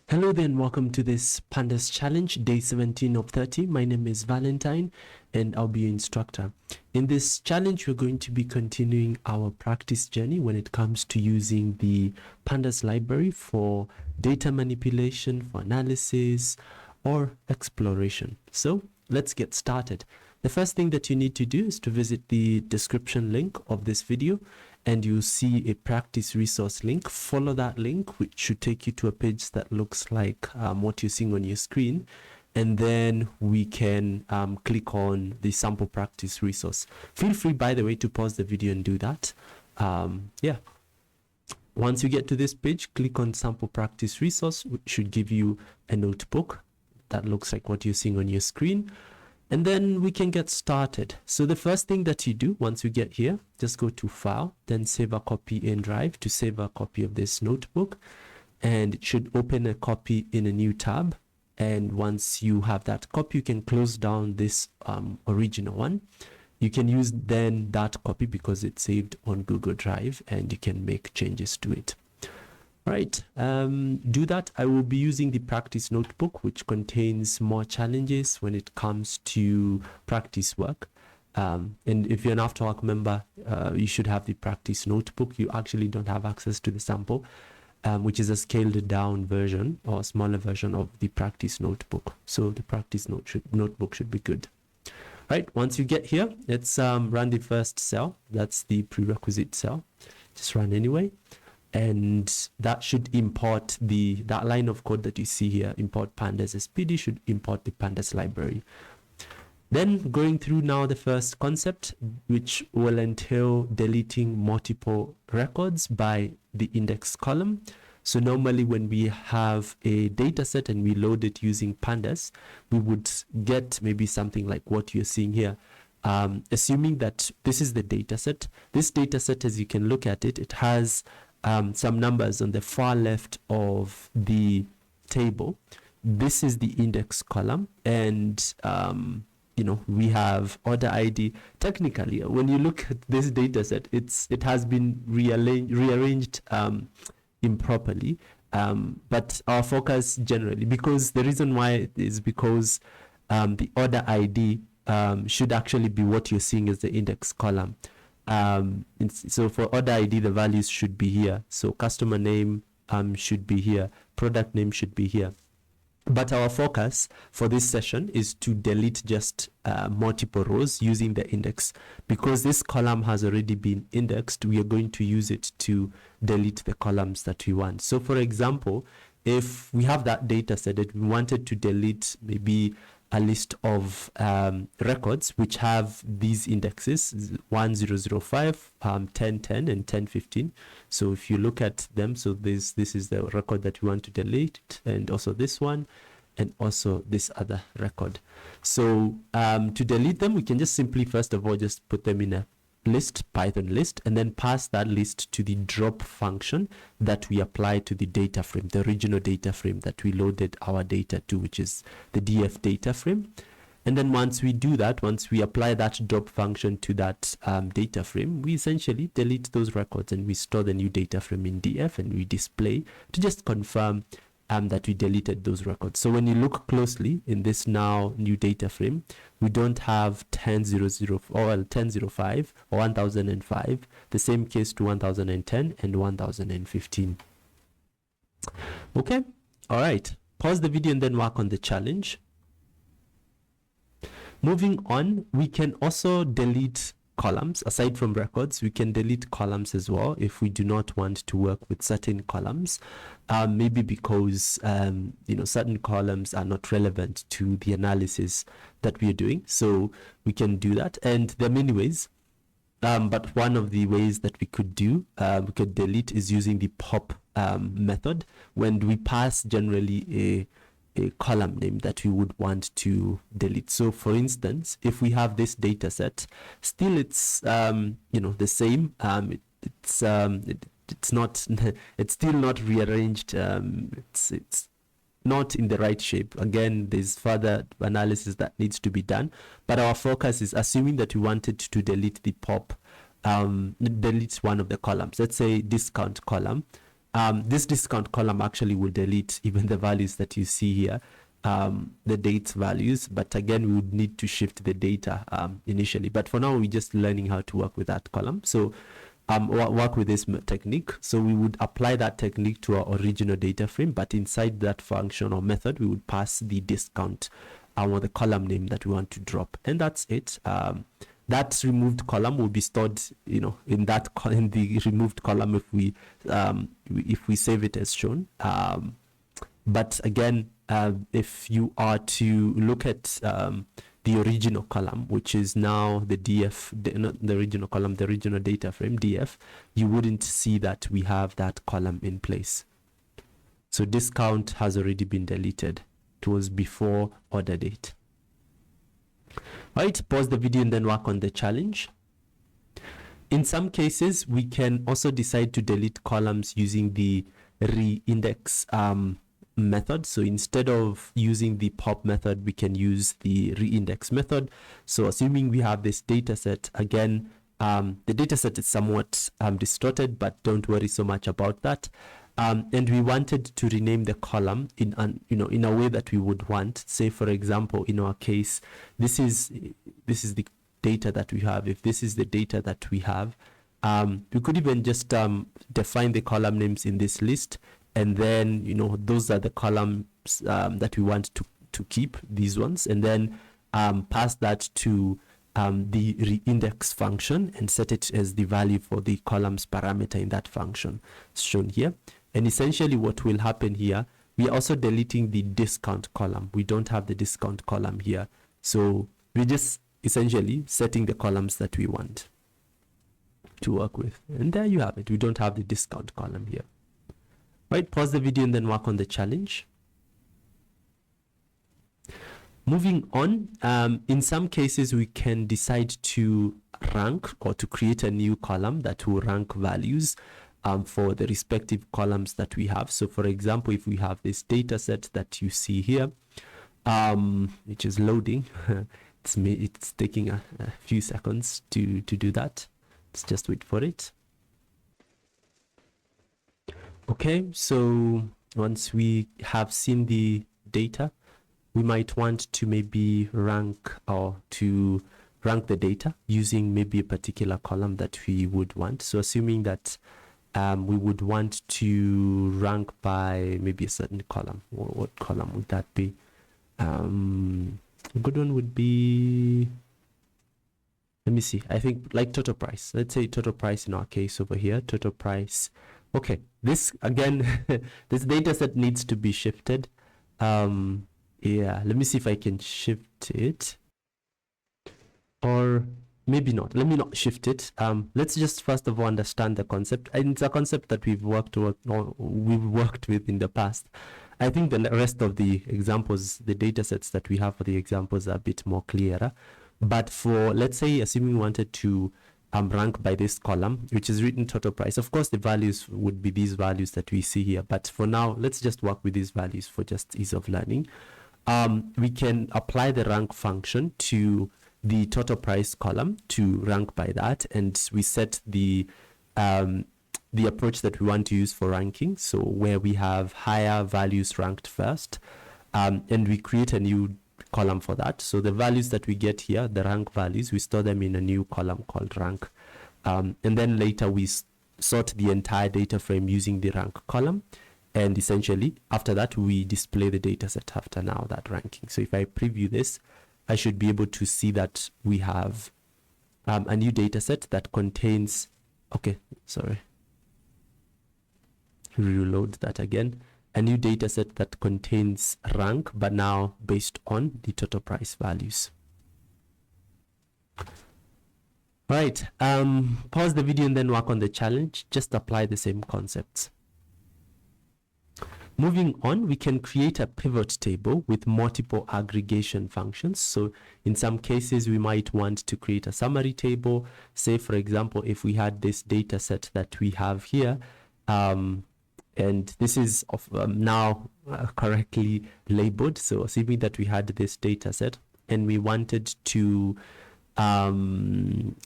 Hello there and welcome to this Pandas challenge, day 17 of 30. My name is Valentine and I'll be your instructor. In this challenge, we're going to be continuing our practice journey when it comes to using the Pandas library for data manipulation, for analysis, or exploration. So let's get started. The first thing that you need to do is to visit the description link of this video and you'll see a practice resource link. Follow that link, which should take you to a page that looks like what you're seeing on your screen. And then we can click on the sample practice resource. Feel free, by the way, to pause the video and do that. Yeah. Once you get to this page, click on sample practice resource, which should give you a notebook that looks like what you're seeing on your screen. And then we can get started. So the first thing that you do once you get here, just go to File, then Save a Copy in Drive to save a copy of this notebook. And it should open a copy in a new tab. And once you have that copy, you can close down this original one. You can use then that copy because it's saved on Google Drive and you can make changes to it. Right, do that. I will be using the practice notebook, which contains more challenges when it comes to practice work. And if you're an After Work member, you should have the practice notebook. You actually don't have access to the sample, which is a scaled down version or smaller version of the practice notebook. So the practice notebook should be good. Right, once you get here, let's run the first cell. That's the prerequisite cell. Just run anyway. And that should import that line of code that you see here, import pandas SPD, should import the pandas library. Then going through now the first concept, which will entail deleting multiple records by the index column. So normally when we have a data set and we load it using pandas, we would get maybe something like what you're seeing here. Assuming that this is the data set. This data set, as you can look at it, it has some numbers on the far left of the table. This is the index column, and we have order ID. Technically, when you look at this data set, it has been rearranged improperly, but our focus generally, because the reason why is because the order ID should actually be what you're seeing as the index column. So for order ID, the values should be here. So customer name should be here, product name should be here. But our focus for this session is to delete just multiple rows using the index. Because this column has already been indexed, we are going to use it to delete the columns that we want. So for example, if we have that data set that we wanted to delete maybe a list of records which have these indexes 1005, 1010 and 1015. So if you look at them, so this is the record that we want to delete, and also this one, and also this other record. So to delete them, we can just simply first of all just put them in a list, Python list, and then pass that list to the drop function that we apply to the data frame, the original data frame that we loaded our data to, which is the df data frame. And then once we do that, once we apply that drop function to that data frame, we essentially delete those records and we store the new data frame in df and we display to just confirm that we deleted those records. So when you look closely in this now new data frame, we don't have 1000 or 1005 or 1005, the same case to 1010 and 1015. Okay, all right, pause the video and then work on the challenge. Moving on, we can also delete columns. Aside from records, we can delete columns as well if we do not want to work with certain columns, maybe because certain columns are not relevant to the analysis that we are doing. So we can do that, and there are many ways, but one of the ways that we could delete is using the pop method, when we pass generally a column name that we would want to delete. So for instance, if we have this data set, still it's the same, it's not it's still not rearranged, it's not in the right shape. Again, there's further analysis that needs to be done, but our focus is assuming that we wanted to delete the pop, delete one of the columns, let's say discount column. this discount column actually will delete even the values that you see here, the dates values, but again we would need to shift the data initially. But for now we're just learning how to work with that column. So work with this technique. So we would apply that technique to our original data frame, but inside that function or method we would pass the discount or the column name that we want to drop, and that's it. That removed column will be stored, in the removed column if we save it as shown. But again, if you are to look at the original column, which is now the DF, not the original column, the original data frame DF, you wouldn't see that we have that column in place. So discount has already been deleted. It was before order date. Right, pause the video and then work on the challenge. In some cases, we can also decide to delete columns using the reindex method. So instead of using the pop method, we can use the reindex method. So assuming we have this data set, again, the data set is somewhat distorted, but don't worry so much about that. And we wanted to rename the column in a way that we would want. Say, for example, in our case, this is the data that we have. If this is the data that we have, we could even just define the column names in this list, and then those are the columns that we want to keep, these ones, and then pass that to the reindex function and set it as the value for the columns parameter in that function. It's shown here. And essentially what will happen here, we are also deleting the discount column. We don't have the discount column here. So we're just essentially setting the columns that we want to work with. And there you have it. We don't have the discount column here. Right, pause the video and then work on the challenge. Moving on, in some cases we can decide to rank or to create a new column that will rank values for the respective columns that we have. So for example, if we have this data set that you see here, which is loading, it's taking a few seconds to do that. Let's just wait for it. Okay, so once we have seen the data, we might want to maybe rank the data using maybe a particular column that we would want. So assuming that we would want to rank by maybe a certain column. What column would that be? A good one would be, let me see, I think like total price. Let's say total price in our case over here, total price. Okay, this again, this data set needs to be shifted. Yeah, let me see if I can shift it, or maybe not. Let me not shift it. Let's just first of all understand the concept, and it's a concept that we've worked with in the past. I think the rest of the examples, the data sets that we have for the examples are a bit more clearer. But for, let's say, assuming we wanted to rank by this column, which is written total price, of course the values would be these values that we see here. But for now, let's just work with these values for just ease of learning. We can apply the rank function to the total price column to rank by that, and we set the approach that we want to use for ranking, so where we have higher values ranked first, and we create a new column for that. So the values that we get here, the rank values, we store them in a new column called rank, and then later we sort the entire data frame using the rank column, and essentially after that we display the data set after now that ranking. So if I preview this, I should be able to see that we have a new data set that contains, okay, sorry, reload that again, a new data set that contains rank, but now based on the total price values. All right, pause the video and then work on the challenge. Just apply the same concepts. Moving on, we can create a pivot table with multiple aggregation functions. So in some cases, we might want to create a summary table. Say, for example, if we had this data set that we have here, and this is now correctly labeled. So assuming that we had this data set, and we wanted to, let's say,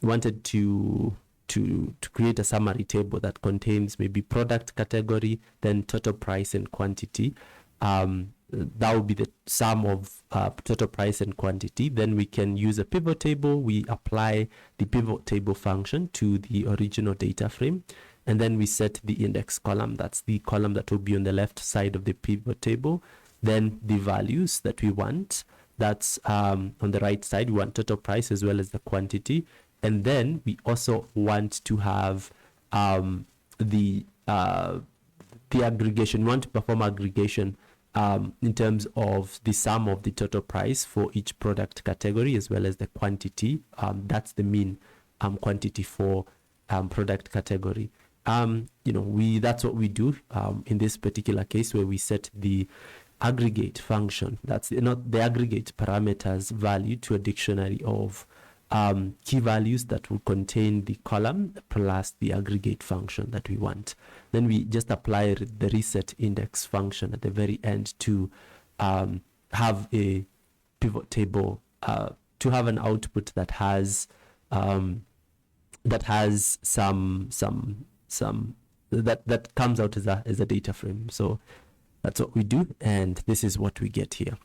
create a pivot table with multiple aggregation functions. So in some cases, we might want to create a summary table. Say, for example, if we had this data set that we have here, and this is now correctly labeled. So assuming that we had this data set, and we wanted to, let's say, create a pivot table with multiple aggregation functions. So in some cases, we might want to create a summary table. And we wanted to to create a summary table that contains maybe product category, then total price and quantity. That would be the sum of total price and quantity. Then we can use a pivot table. We apply the pivot table function to the original data frame, and then we set the index column. That's the column that will be on the left side of the pivot table. Then the values that we want, that's on the right side, we want total price as well as the quantity. And then we also want to have the aggregation. We want to perform aggregation in terms of the sum of the total price for each product category as well as the quantity. That's the mean quantity for product category. That's what we do in this particular case, where we set the aggregate function. That's not the aggregate parameters value to a dictionary of key values that will contain the column plus the aggregate function that we want. Then we just apply the reset index function at the very end to have a pivot table, to have an output that has some that comes out as a data frame. So that's what we do, and this is what we get here.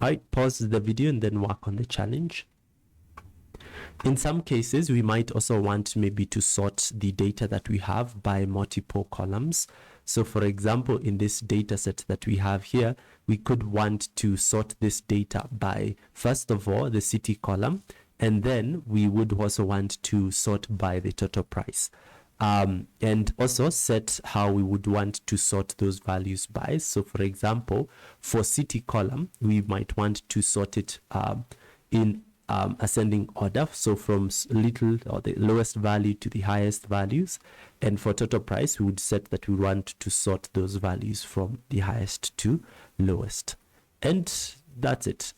All right, pause the video and then work on the challenge. In some cases, we might also want maybe to sort the data that we have by multiple columns. So for example, in this data set that we have here, we could want to sort this data by, first of all, the city column, and then we would also want to sort by the total price. And also set how we would want to sort those values by. So for example, for city column, we might want to sort it in ascending order, so from little or the lowest value to the highest values. And for total price, we would set that we want to sort those values from the highest to lowest. And that's it.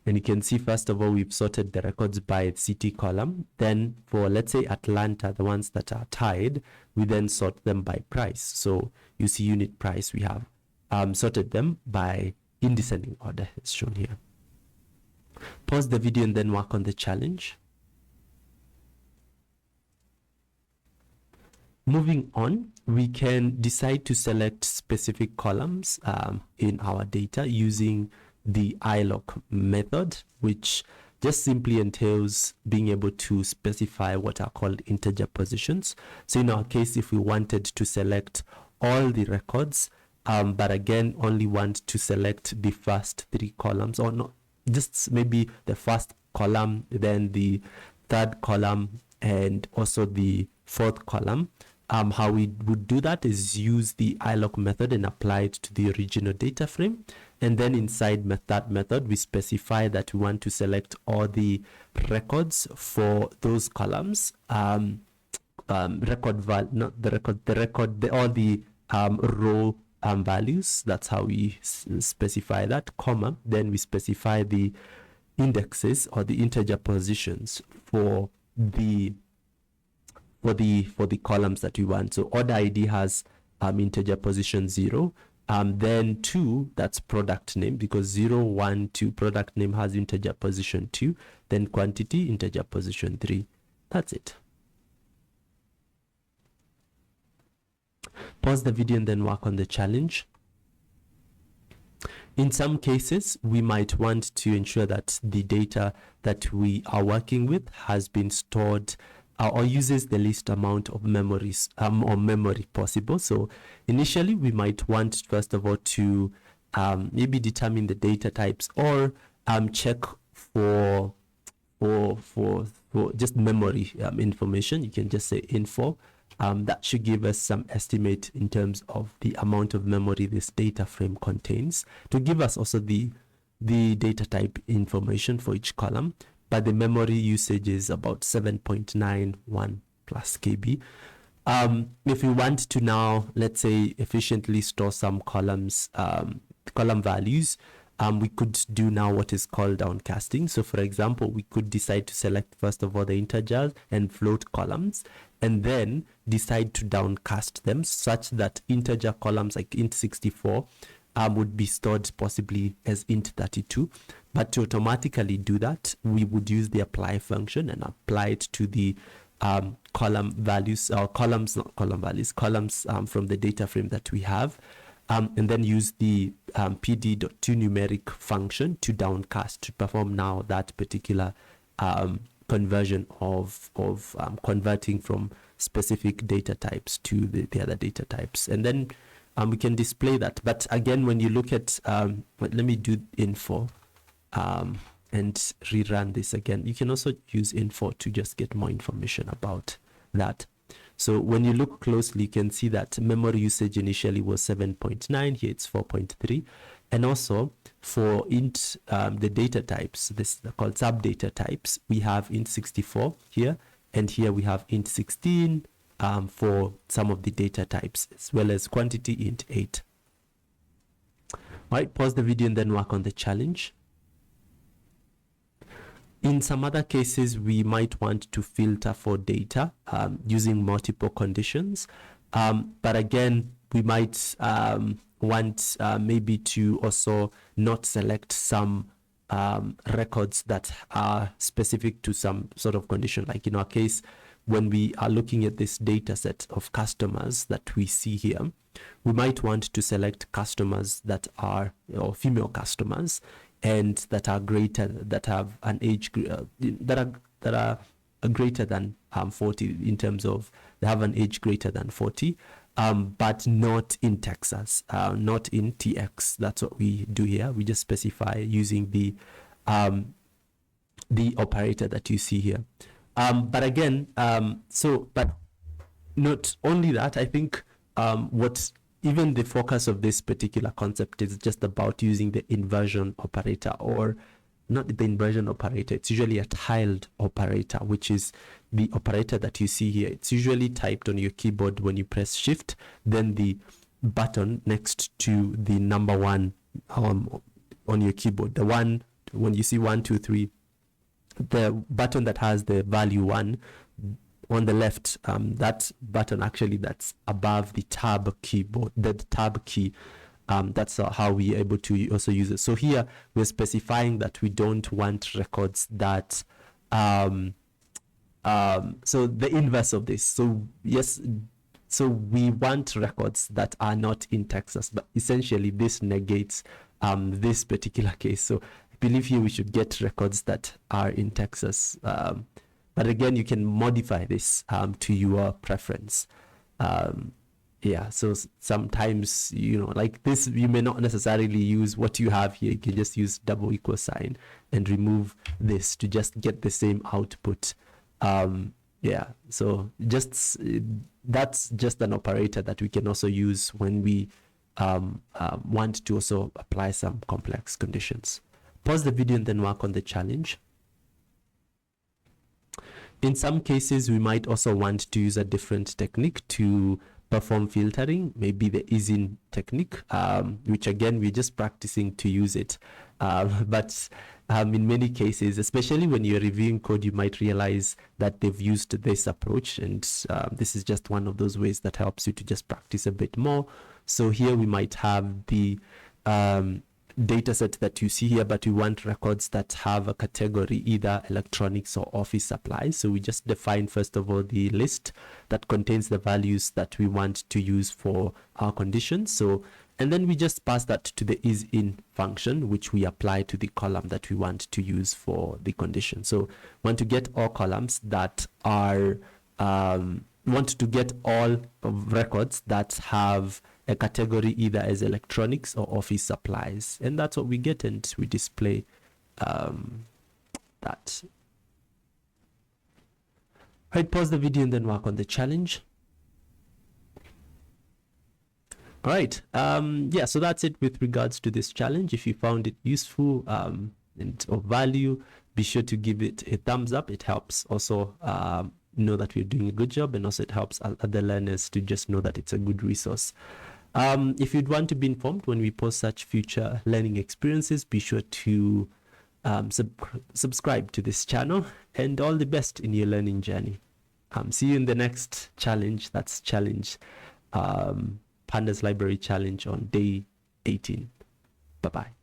And you can see, first of all, we've sorted the records by city column. Then for, let's say, Atlanta, the ones that are tied, we then sort them by price. So you see unit price, we have sorted them by in descending order, as shown here. Pause the video and then work on the challenge. Moving on, we can decide to select specific columns in our data using the iloc method, which just simply entails being able to specify what are called integer positions. So in our case, if we wanted to select all the records, but again only want to select the first three columns, or not, just maybe the first column, then the third column, and also the fourth column, how we would do that is use the iloc method and apply it to the original data frame. And then inside that method, we specify that we want to select all the records for those columns, all the row values. That's how we specify that, comma. Then we specify the indexes or the integer positions for the columns that we want. So order ID has integer position 0. Then 2, that's product name, because 0, 1, 2, product name has integer position 2. Then quantity, integer position 3. That's it. Pause the video and then work on the challenge. In some cases, we might want to ensure that the data that we are working with has been stored or uses the least amount of memories or memory possible. So initially, we might want, first of all, to maybe determine the data types, or check for just memory information. You can just say info. That should give us some estimate in terms of the amount of memory this data frame contains, to give us also the data type information for each column. But the memory usage is about 7.91 plus KB. If we want to now, let's say, efficiently store some columns, column values, we could do now what is called downcasting. So for example, we could decide to select first of all the integers and float columns, and then decide to downcast them such that integer columns like int64 would be stored possibly as int32. But to automatically do that, we would use the apply function and apply it to the column values, or columns, not column values, columns from the data frame that we have. And then use the pd.toNumeric function to downcast to perform now that particular conversion of converting from specific data types to the other data types. And then we can display that. But again, when you look at, let me do info and rerun this again. You can also use info to just get more information about that. So when you look closely, you can see that memory usage initially was 7.9, here it's 4.3. And also for int, the data types, this are called sub data types, we have int64 here, and here we have int16 for some of the data types, as well as quantity int8. All right, pause the video and then work on the challenge. In some other cases, we might want to filter for data using multiple conditions. But again, we might want maybe to also not select some records that are specific to some sort of condition. Like in our case, when we are looking at this data set of customers that we see here, we might want to select customers that are, or female customers, and that are greater, that have an age, that are greater than 40, in terms of they have an age greater than 40, but not in Texas, not in TX. That's what we do here. We just specify using the operator that you see here. But again, but not only that, I think what even the focus of this particular concept is just about using the inversion operator, or not the inversion operator. It's usually a tiled operator, which is the operator that you see here. It's usually typed on your keyboard when you press shift, then the button next to the number 1 on your keyboard. The one, when you see 1, 2, 3, the button that has the value 1 on the left, that button actually that's above the tab keyboard, the tab key. That's how we are able to also use it. So here we're specifying that we don't want records that so the inverse of this. So yes, so we want records that are not in Texas, but essentially this negates this particular case. So I believe here we should get records that are in Texas. But again, you can modify this to your preference. Yeah, so sometimes, like this, you may not necessarily use what you have here. You can just use double equal sign and remove this to just get the same output. Yeah, so that's just an operator that we can also use when we want to also apply some complex conditions. Pause the video and then work on the challenge. In some cases, we might also want to use a different technique to perform filtering, maybe the easing technique, which again, we're just practicing to use it. But in many cases, especially when you're reviewing code, you might realize that they've used this approach. And this is just one of those ways that helps you to just practice a bit more. So here we might have the data set that you see here, but we want records that have a category, either electronics or office supplies. So we just define, first of all, the list that contains the values that we want to use for our conditions. So, and then we just pass that to the isIn function, which we apply to the column that we want to use for the condition. So want to get all columns that are, want to get all of records that have a category either as electronics or office supplies, and that's what we get, and we display that. Right, pause the video and then work on the challenge. All right, yeah, so that's it with regards to this challenge. If you found it useful and of value, be sure to give it a thumbs up. It helps also know that we're doing a good job, and also it helps other learners to just know that it's a good resource. If you'd want to be informed when we post such future learning experiences, be sure to subscribe to this channel, and all the best in your learning journey. See you in the next challenge. That's challenge Pandas Library Challenge on day 18. Bye-bye.